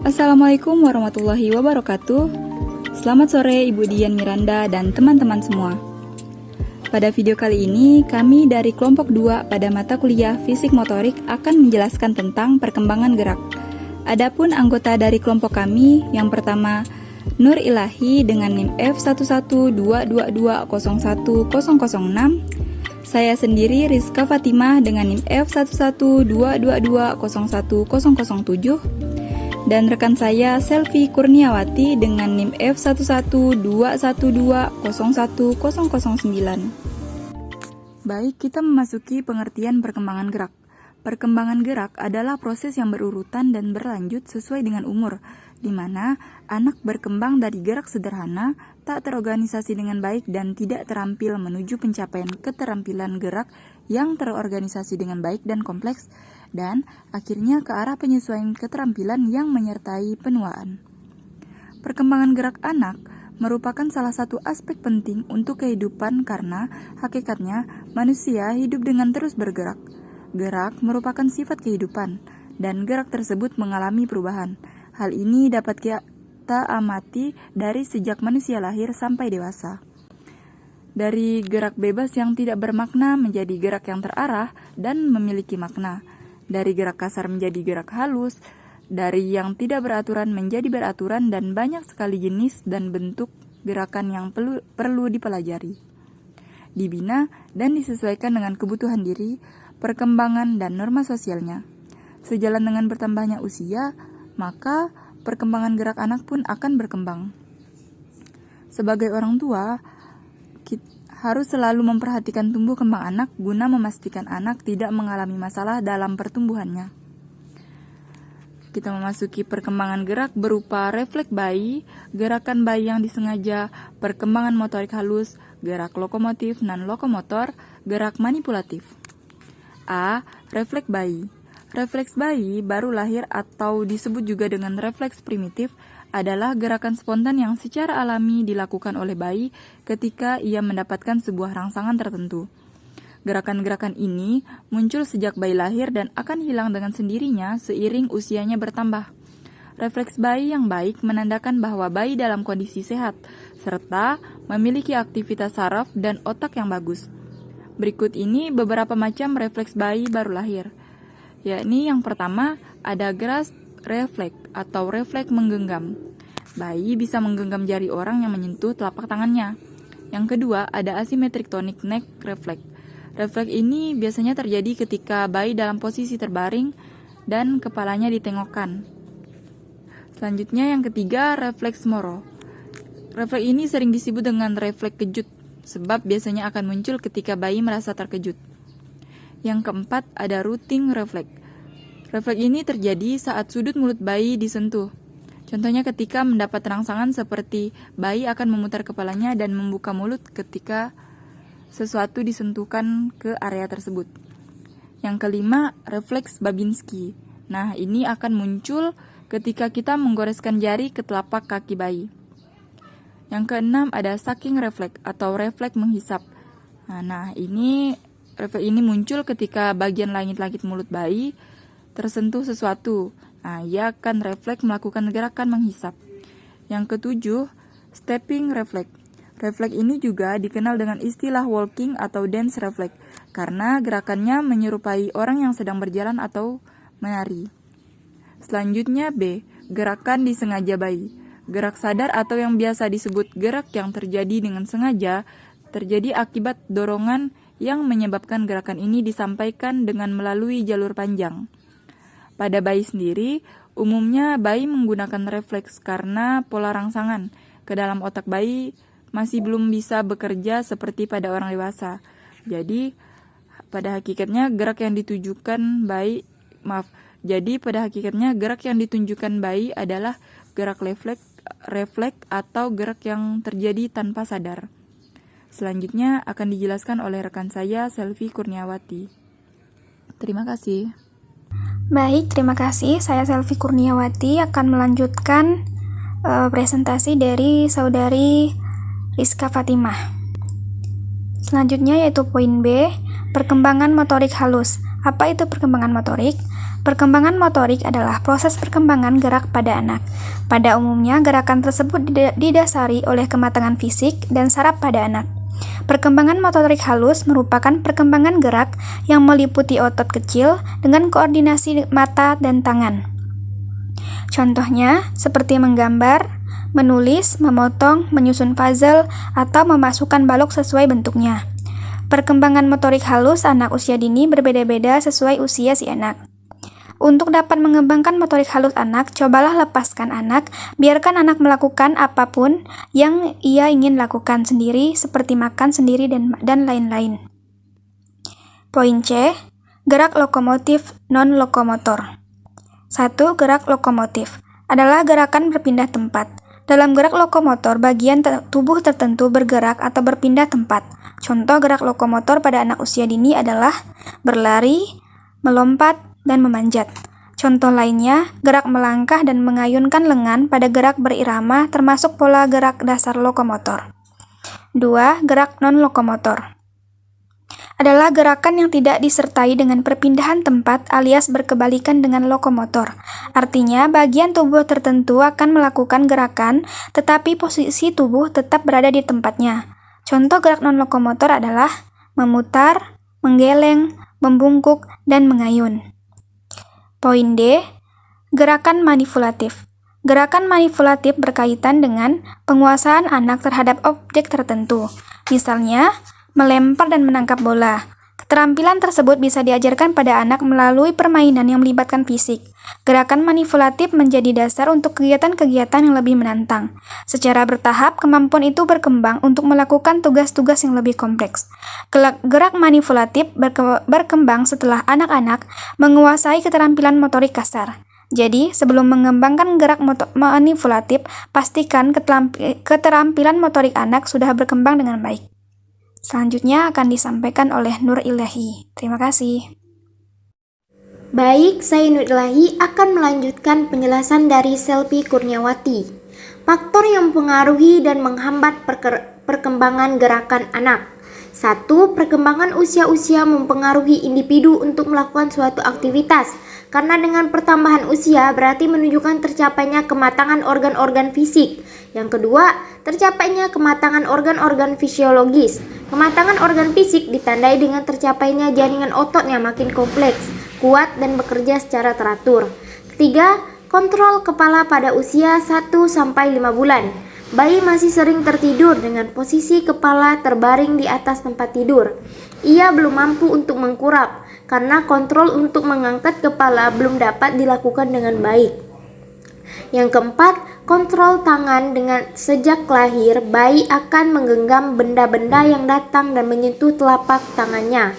Assalamualaikum warahmatullahi wabarakatuh. Selamat sore Ibu Dian Miranda dan teman-teman semua. Pada video kali ini, kami dari kelompok 2 pada mata kuliah Fisik Motorik akan menjelaskan tentang perkembangan gerak. Adapun anggota dari kelompok kami, yang pertama Nur Ilahi dengan NIM F11222011006. Saya sendiri Rizka Fatimah dengan NIM F11222011007. Dan rekan saya Selvi Kurniawati dengan NIM F11212011009. Baik, kita memasuki pengertian perkembangan gerak. Perkembangan gerak adalah proses yang berurutan dan berlanjut sesuai dengan umur, di mana anak berkembang dari gerak sederhana, tak terorganisasi dengan baik dan tidak terampil menuju pencapaian keterampilan gerak yang terorganisasi dengan baik dan kompleks, dan akhirnya ke arah penyesuaian keterampilan yang menyertai penuaan. Perkembangan gerak anak merupakan salah satu aspek penting untuk kehidupan karena hakikatnya manusia hidup dengan terus bergerak. Gerak merupakan sifat kehidupan, dan gerak tersebut mengalami perubahan. Hal ini dapat kita amati dari sejak manusia lahir sampai dewasa. Dari gerak bebas yang tidak bermakna menjadi gerak yang terarah dan memiliki makna. Dari gerak kasar menjadi gerak halus, dari yang tidak beraturan menjadi beraturan, dan banyak sekali jenis dan bentuk gerakan yang perlu dipelajari, dibina, dan disesuaikan dengan kebutuhan diri, perkembangan, dan norma sosialnya. Sejalan dengan bertambahnya usia, maka perkembangan gerak anak pun akan berkembang. Sebagai orang tua, kita harus selalu memperhatikan tumbuh kembang anak guna memastikan anak tidak mengalami masalah dalam pertumbuhannya. Kita memasuki perkembangan gerak berupa refleks bayi, gerakan bayi yang disengaja, perkembangan motorik halus, gerak lokomotif non-lokomotor, gerak manipulatif. A. Refleks bayi. Refleks bayi baru lahir atau disebut juga dengan refleks primitif adalah gerakan spontan yang secara alami dilakukan oleh bayi ketika ia mendapatkan sebuah rangsangan tertentu. Gerakan-gerakan ini muncul sejak bayi lahir dan akan hilang dengan sendirinya seiring usianya bertambah. Refleks bayi yang baik menandakan bahwa bayi dalam kondisi sehat, serta memiliki aktivitas saraf dan otak yang bagus. Berikut ini beberapa macam refleks bayi baru lahir, yakni yang pertama ada grasp refleks atau refleks menggenggam. Bayi bisa menggenggam jari orang yang menyentuh telapak tangannya. Yang kedua ada asymmetric tonic neck reflex. Refleks ini biasanya terjadi ketika bayi dalam posisi terbaring dan kepalanya ditengokkan. Selanjutnya yang ketiga refleks Moro. Refleks ini sering disebut dengan refleks kejut sebab biasanya akan muncul ketika bayi merasa terkejut. Yang keempat ada rooting refleks. Refleks ini terjadi saat sudut mulut bayi disentuh. Contohnya ketika mendapat rangsangan seperti bayi akan memutar kepalanya dan membuka mulut ketika sesuatu disentuhkan ke area tersebut. Yang kelima, refleks Babinski. Nah, ini akan muncul ketika kita menggoreskan jari ke telapak kaki bayi. Yang keenam ada sucking refleks atau refleks menghisap. Nah, refleks ini muncul ketika bagian langit-langit mulut bayi tersentuh sesuatu. Ia akan refleks melakukan gerakan menghisap. Yang ketujuh, stepping refleks. Refleks ini juga dikenal dengan istilah walking atau dance refleks karena gerakannya menyerupai orang yang sedang berjalan atau menari. Selanjutnya B, gerakan disengaja bayi. Gerak sadar atau yang biasa disebut gerak yang terjadi dengan sengaja terjadi akibat dorongan yang menyebabkan gerakan ini disampaikan dengan melalui jalur panjang. Pada bayi sendiri, umumnya bayi menggunakan refleks karena pola rangsangan ke dalam otak bayi masih belum bisa bekerja seperti pada orang dewasa. Jadi, pada hakikatnya gerak yang ditunjukkan bayi adalah gerak refleks atau gerak yang terjadi tanpa sadar. Selanjutnya akan dijelaskan oleh rekan saya Selvi Kurniawati. Terima kasih. Baik, terima kasih. Saya Selvi Kurniawati akan melanjutkan presentasi dari saudari Rizka Fatimah. Selanjutnya yaitu poin B, perkembangan motorik halus. Apa itu perkembangan motorik? Perkembangan motorik adalah proses perkembangan gerak pada anak. Pada umumnya, gerakan tersebut didasari oleh kematangan fisik dan saraf pada anak. Perkembangan motorik halus merupakan perkembangan gerak yang meliputi otot kecil dengan koordinasi mata dan tangan. Contohnya, seperti menggambar, menulis, memotong, menyusun puzzle, atau memasukkan balok sesuai bentuknya. Perkembangan motorik halus anak usia dini berbeda-beda sesuai usia si anak. Untuk dapat mengembangkan motorik halus anak, cobalah lepaskan anak, biarkan anak melakukan apapun yang ia ingin lakukan sendiri, seperti makan sendiri dan lain-lain. Poin C. Gerak lokomotif non-lokomotor. 1. Gerak lokomotif adalah gerakan berpindah tempat. Dalam gerak lokomotor, bagian tubuh tertentu bergerak atau berpindah tempat. Contoh gerak lokomotor pada anak usia dini adalah berlari, melompat, dan memanjat. Contoh lainnya, gerak melangkah dan mengayunkan lengan pada gerak berirama termasuk pola gerak dasar lokomotor. 2. Gerak non-lokomotor adalah gerakan yang tidak disertai dengan perpindahan tempat alias berkebalikan dengan lokomotor. Artinya, bagian tubuh tertentu akan melakukan gerakan, tetapi posisi tubuh tetap berada di tempatnya. Contoh gerak non-lokomotor adalah memutar, menggeleng, membungkuk, dan mengayun. Poin D. Gerakan manipulatif. Gerakan manipulatif berkaitan dengan penguasaan anak terhadap objek tertentu. Misalnya, melempar dan menangkap bola. Keterampilan tersebut bisa diajarkan pada anak melalui permainan yang melibatkan fisik. Gerakan manipulatif menjadi dasar untuk kegiatan-kegiatan yang lebih menantang. Secara bertahap, kemampuan itu berkembang untuk melakukan tugas-tugas yang lebih kompleks. Gerak manipulatif berkembang setelah anak-anak menguasai keterampilan motorik kasar. Jadi, sebelum mengembangkan gerak manipulatif, pastikan keterampilan motorik anak sudah berkembang dengan baik. Selanjutnya akan disampaikan oleh Nur Ilahi. Terima kasih. Baik, saya Nur Ilahi akan melanjutkan penjelasan dari Selvi Kurniawati. Faktor yang mempengaruhi dan menghambat perkembangan gerakan anak. 1. Perkembangan usia-usia mempengaruhi individu untuk melakukan suatu aktivitas. Karena dengan pertambahan usia berarti menunjukkan tercapainya kematangan organ-organ fisik. Yang kedua, tercapainya kematangan organ-organ fisiologis. Kematangan organ fisik ditandai dengan tercapainya jaringan otot yang makin kompleks, kuat, dan bekerja secara teratur. Ketiga, kontrol kepala pada usia 1-5 bulan. Bayi masih sering tertidur dengan posisi kepala terbaring di atas tempat tidur. Ia belum mampu untuk mengkurap karena kontrol untuk mengangkat kepala belum dapat dilakukan dengan baik. Yang keempat, kontrol tangan. Dengan sejak lahir, bayi akan menggenggam benda-benda yang datang dan menyentuh telapak tangannya.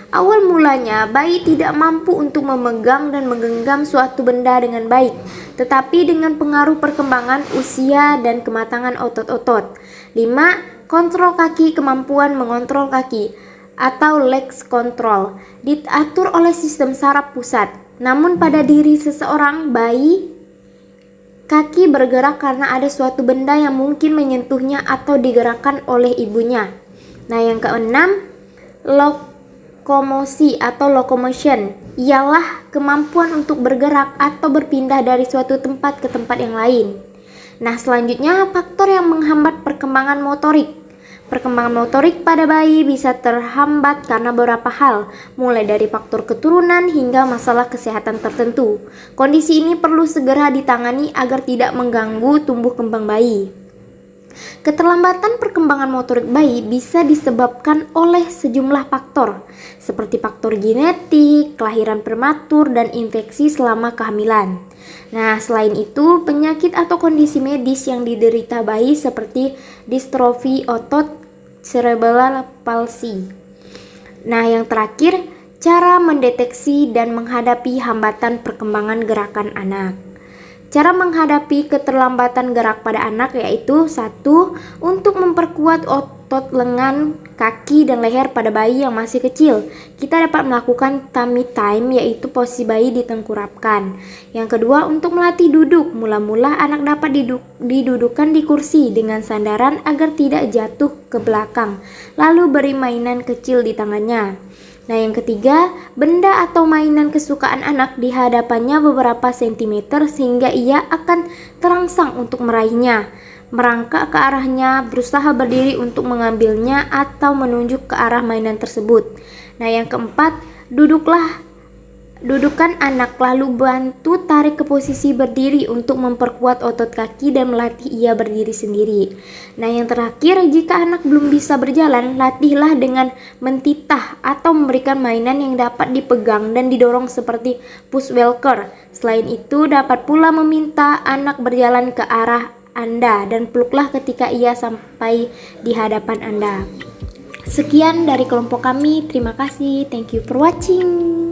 Awal mulanya, bayi tidak mampu untuk memegang dan menggenggam suatu benda dengan baik, tetapi dengan pengaruh perkembangan usia dan kematangan otot-otot. 5. Kontrol kaki. Kemampuan mengontrol kaki atau legs control diatur oleh sistem saraf pusat. Namun pada diri seseorang bayi, kaki bergerak karena ada suatu benda yang mungkin menyentuhnya atau digerakkan oleh ibunya. Nah, yang keenam, lokomosi atau locomotion ialah kemampuan untuk bergerak atau berpindah dari suatu tempat ke tempat yang lain. Nah, selanjutnya faktor yang menghambat perkembangan motorik. Perkembangan motorik pada bayi bisa terhambat karena beberapa hal, mulai dari faktor keturunan hingga masalah kesehatan tertentu. Kondisi ini perlu segera ditangani agar tidak mengganggu tumbuh kembang bayi. Keterlambatan perkembangan motorik bayi bisa disebabkan oleh sejumlah faktor, seperti faktor genetik, kelahiran prematur, dan infeksi selama kehamilan. Nah, selain itu, penyakit atau kondisi medis yang diderita bayi seperti distrofi otot, cerebral palsy. Nah, yang terakhir, cara mendeteksi dan menghadapi hambatan perkembangan gerakan anak. Cara menghadapi keterlambatan gerak pada anak yaitu 1. Untuk memperkuat otot lengan, kaki, dan leher pada bayi yang masih kecil. Kita dapat melakukan tummy time, yaitu posisi bayi ditengkurapkan. Yang kedua, untuk melatih duduk. Mula-mula anak dapat didudukkan di kursi dengan sandaran agar tidak jatuh ke belakang, lalu beri mainan kecil di tangannya. Nah, yang ketiga, benda atau mainan kesukaan anak di hadapannya beberapa sentimeter sehingga ia akan terangsang untuk meraihnya, merangkak ke arahnya, berusaha berdiri untuk mengambilnya atau menunjuk ke arah mainan tersebut. Nah, yang keempat, dudukan anak lalu bantu tarik ke posisi berdiri untuk memperkuat otot kaki dan melatih ia berdiri sendiri. Nah, yang terakhir, jika anak belum bisa berjalan, latihlah dengan mentitah atau memberikan mainan yang dapat dipegang dan didorong seperti push walker. Selain itu, dapat pula meminta anak berjalan ke arah Anda dan peluklah ketika ia sampai di hadapan Anda. Sekian dari kelompok kami, terima kasih, thank you for watching.